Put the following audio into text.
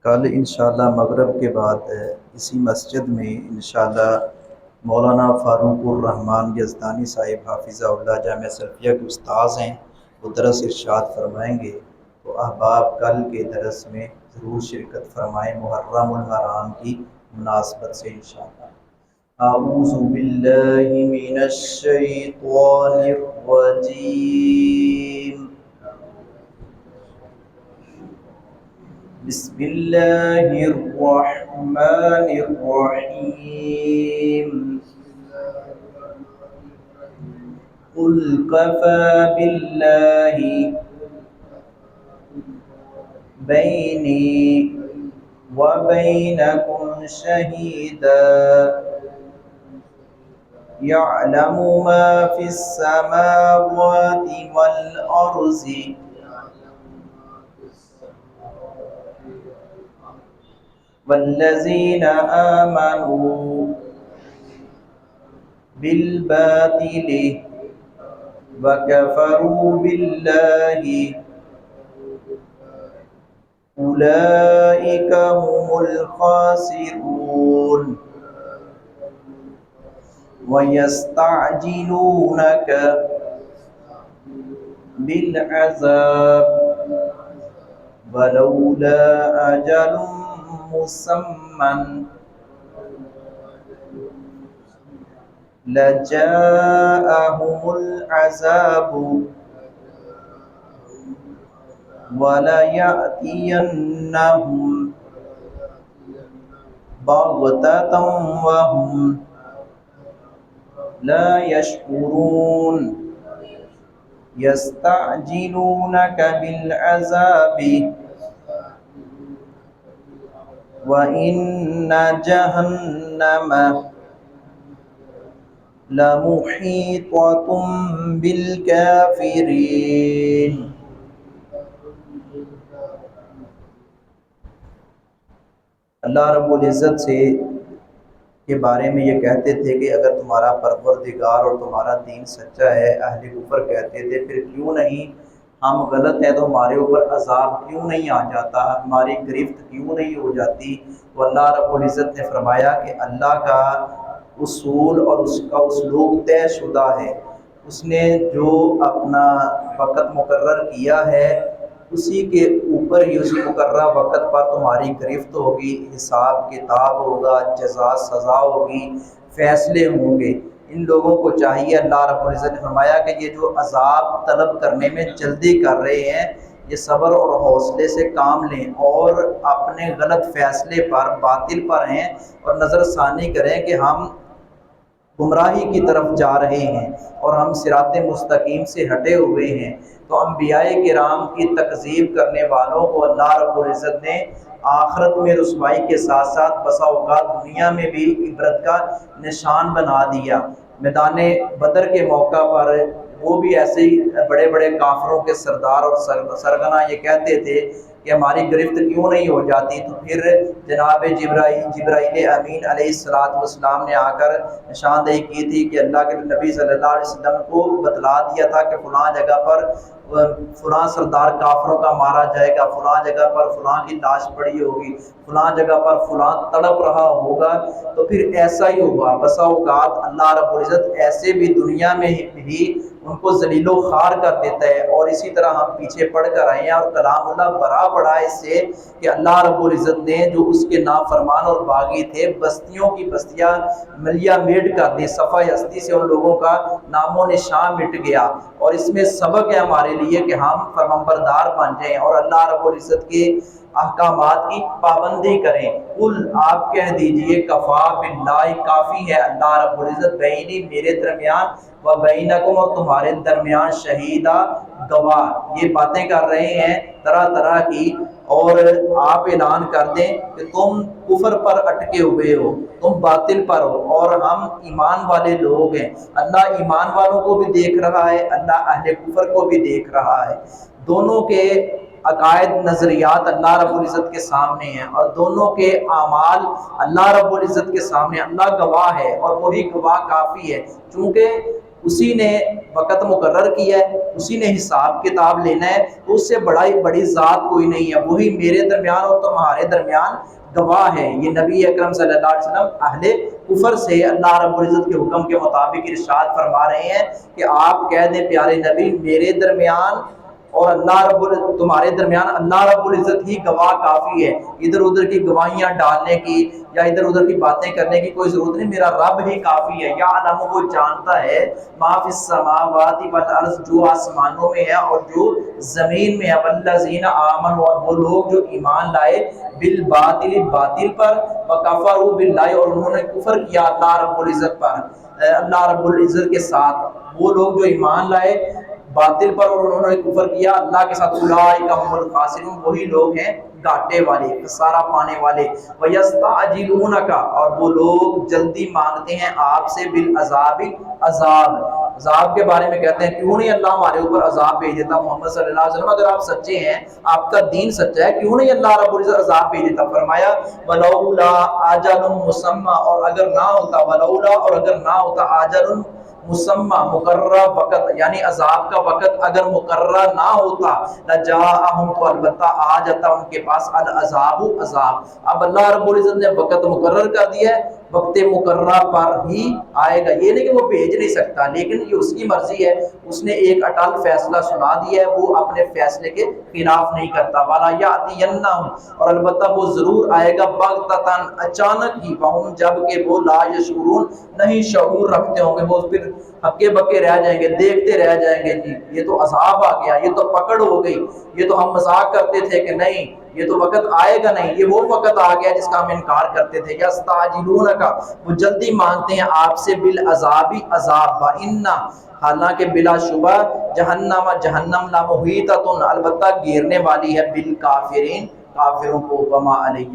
کل انشاءاللہ مغرب کے بعد اسی مسجد میں انشاءاللہ مولانا فاروق الرحمن یزدانی صاحب حافظہ اللہ جامعہ سلفیہ کے استاذ ہیں، وہ درس ارشاد فرمائیں گے، تو احباب کل کے درس میں ضرور شرکت فرمائیں محرم الحرام کی مناسبت سے انشاءاللہ۔ اعوذ باللہ من الشیطان الرجیم، بسم اللہ الرحمن الرحیم، قل کفی باللہ بینی وبینکم شہیدا یعلم ما فی السماوات والارض والذین آمنوا بالباطل وکفروا باللہ اولئک هم الخاسرون وَيَسْتَعْجِلُونَكَ بِالْعَذَابِ وَلَوْلَا أَجَلٌ مُّسَمًّى لَجَاءَهُمُ الْعَذَابُ وَلَيَأْتِيَنَّهُم بَغْتَةً وَهُمْ لا يشعرون يستعجلونك بالعذاب وإن جهنم لمحيطة بالكافرين۔ اللہ رب العزت سے کے بارے میں یہ کہتے تھے کہ اگر تمہارا پروردگار اور تمہارا دین سچا ہے، اہل کفر کہتے تھے پھر کیوں نہیں ہم غلط ہیں تو ہمارے اوپر عذاب کیوں نہیں آ جاتا، ہماری گرفت کیوں نہیں ہو جاتی؟ تو اللہ رب العزت نے فرمایا کہ اللہ کا اصول اور اس کا اسلوب طے شدہ ہے، اس نے جو اپنا وقت مقرر کیا ہے اسی کے اوپر ہی اسی مقررہ وقت پر تمہاری گرفت ہوگی، حساب کتاب ہوگا، جزا سزا ہوگی، فیصلے ہوں گے۔ ان لوگوں کو چاہیے، اللہ رب العزت نے فرمایا کہ یہ جو عذاب طلب کرنے میں جلدی کر رہے ہیں یہ صبر اور حوصلے سے کام لیں اور اپنے غلط فیصلے پر باطل پر ہیں اور نظر ثانی کریں کہ ہم گمراہی کی طرف جا رہے ہیں اور ہم صراط مستقیم سے ہٹے ہوئے ہیں۔ تو انبیاء کرام کی تکذیب کرنے والوں کو اللہ رب العزت نے آخرت میں رسوائی کے ساتھ ساتھ بسا اوقات دنیا میں بھی عبرت کا نشان بنا دیا۔ میدان بدر کے موقع پر وہ بھی ایسے ہی بڑے بڑے کافروں کے سردار اور سرغنہ یہ کہتے تھے کہ ہماری گرفت کیوں نہیں ہو جاتی، تو پھر جناب جبرائیل امین علیہ السلام نے آ کر نشاندہی کی تھی کہ اللہ کے نبی صلی اللہ علیہ وسلم کو بتلا دیا تھا کہ فلاں جگہ پر فلاں سردار کافروں کا مارا جائے گا، فلاں جگہ پر فلاں کی لاش پڑی ہوگی، فلاں جگہ پر فلاں تڑپ رہا ہوگا۔ تو پھر ایسا ہی ہوا، بسا اوقات اللہ رب العزت ایسے بھی دنیا میں ہی ان کو ذلیل و خوار کر دیتا ہے، اور اسی طرح ہم پیچھے پڑھ کر آئے ہیں اور کلام اللہ بڑا پڑا ہے اس سے کہ اللہ رب العزت نے جو اس کے نافرمان اور باغی تھے بستیوں کی بستیاں ملیا میٹ کر دی، صفحہ ہستی سے ان لوگوں کا نام و نشان مٹ گیا۔ اور اس میں سبق ہے ہمارے لیے کہ ہم فرمانبردار بن جائیں اور اللہ رب العزت کے احکامات کی پابندی کریں۔ قل آپ کہہ دیجئے کفا باللہ کافی ہے اللہ رب العزت بینی میرے درمیان و بینکم اور تمہارے درمیان شہیدہ گواہ۔ یہ باتیں کر رہے ہیں طرح طرح کی، اور آپ اعلان کر دیں کہ تم کفر پر اٹکے ہوئے ہو، تم باطل پر ہو اور ہم ایمان والے لوگ ہیں۔ اللہ ایمان والوں کو بھی دیکھ رہا ہے، اللہ اہل کفر کو بھی دیکھ رہا ہے، دونوں کے عقائد نظریات اللہ رب العزت کے سامنے ہیں اور دونوں کے اعمال اللہ رب العزت کے سامنے۔ اللہ گواہ ہے اور وہی گواہ کافی ہے، چونکہ اسی نے وقت مقرر کیا ہے، اسی نے حساب کتاب لینا ہے، تو اس سے بڑی ذات کوئی نہیں ہے، وہی میرے درمیان اور تمہارے درمیان گواہ ہے۔ یہ نبی اکرم صلی اللہ علیہ وسلم اہل کفر سے اللہ رب العزت کے حکم کے مطابق ارشاد فرما رہے ہیں کہ آپ کہہ دیں پیارے نبی میرے درمیان اور تمہارے درمیان اللہ رب العزت ہی گواہ کافی ہے، ادھر ادھر کی گواہیاں ڈالنے کی یا ادھر ادھر کی باتیں کرنے کی کوئی ضرورت نہیں، میرا رب ہی کافی ہے۔ یعلم، وہ جانتا ہے، ما فی السماوات والارض، جو آسمانوں میں ہے اور جو زمین میں ہے، والذین آمنوا، اور وہ لوگ جو ایمان لائے، بالباطل، باطل پر، وکفروا باللہ، اور انہوں نے کفر کیا اللہ رب العزت پر، اللہ رب العزت کے ساتھ۔ وہ لوگ جو ایمان لائے باطل پر اور انہوں نے کفر کیا اللہ کے ساتھ، اولئک هم الخاسرون، وہی لوگ ہیں گھاٹے والے، خسارہ پانے والے۔ وَيَسْتَعْجِلُونَكَ، اور وہ لوگ جلدی مانگتے ہیں آپ سے، بالعذاب، عذاب کے بارے میں کہتے ہیں کیوں نہیں اللہ ہمارے اوپر عذاب بھیج دیتا محمد صلی اللہ علیہ وسلم، اگر آپ سچے ہیں، آپ کا دین سچا ہے، کیوں نہیں اللہ رب العزت عذاب بھیج دیتا؟ فرمایا وَلَوْلَا أَجَلٌ مُّسَمًّى، اور اگر نہ ہوتا، وَلَوْلَا، اور اگر نہ ہوتا، أَجَلٌ مسمى، مقررہ وقت، یعنی عذاب کا وقت اگر مقررہ نہ ہوتا، لجاءہم، تو البتہ آ جاتا ان کے پاس، العذاب، عذاب۔ اب اللہ رب العزت نے وقت مقرر کر دیا ہے، وقت مقررہ پر ہی آئے گا، یہ نہیں کہ وہ بھیج نہیں سکتا، لیکن یہ اس کی مرضی ہے، اس نے ایک اٹل فیصلہ سنا دیا ہے، وہ اپنے فیصلے کے خلاف نہیں کرتا۔ وَلَا يَأْتِيَنَّهُمْ، اور البتہ وہ ضرور آئے گا، بغتۃ، اچانک ہی، وَهُمْ، جب کہ وہ لا يشعرون، نہیں شعور رکھتے ہوں گے، وہ پھر ہکے بکے رہ جائیں گے، دیکھتے رہ جائیں گے، جی یہ تو عذاب آ گیا، یہ تو پکڑ ہو گئی، یہ تو ہم مذاق کرتے تھے کہ نہیں یہ تو وقت آئے گا نہیں، یہ وہ وقت آ گیا جس کا ہم انکار کرتے تھے۔ یستعجلونک، وہ جلدی مانگتے ہیں آپ سے، بالعذاب، عذاب، وَإِنَّ، حالانکہ بلا شبہ، جہنم، جہنم، لمحیطۃ، البتہ گھیرنے والی ہے، بالکافرین، کافروں کو، وما علیہ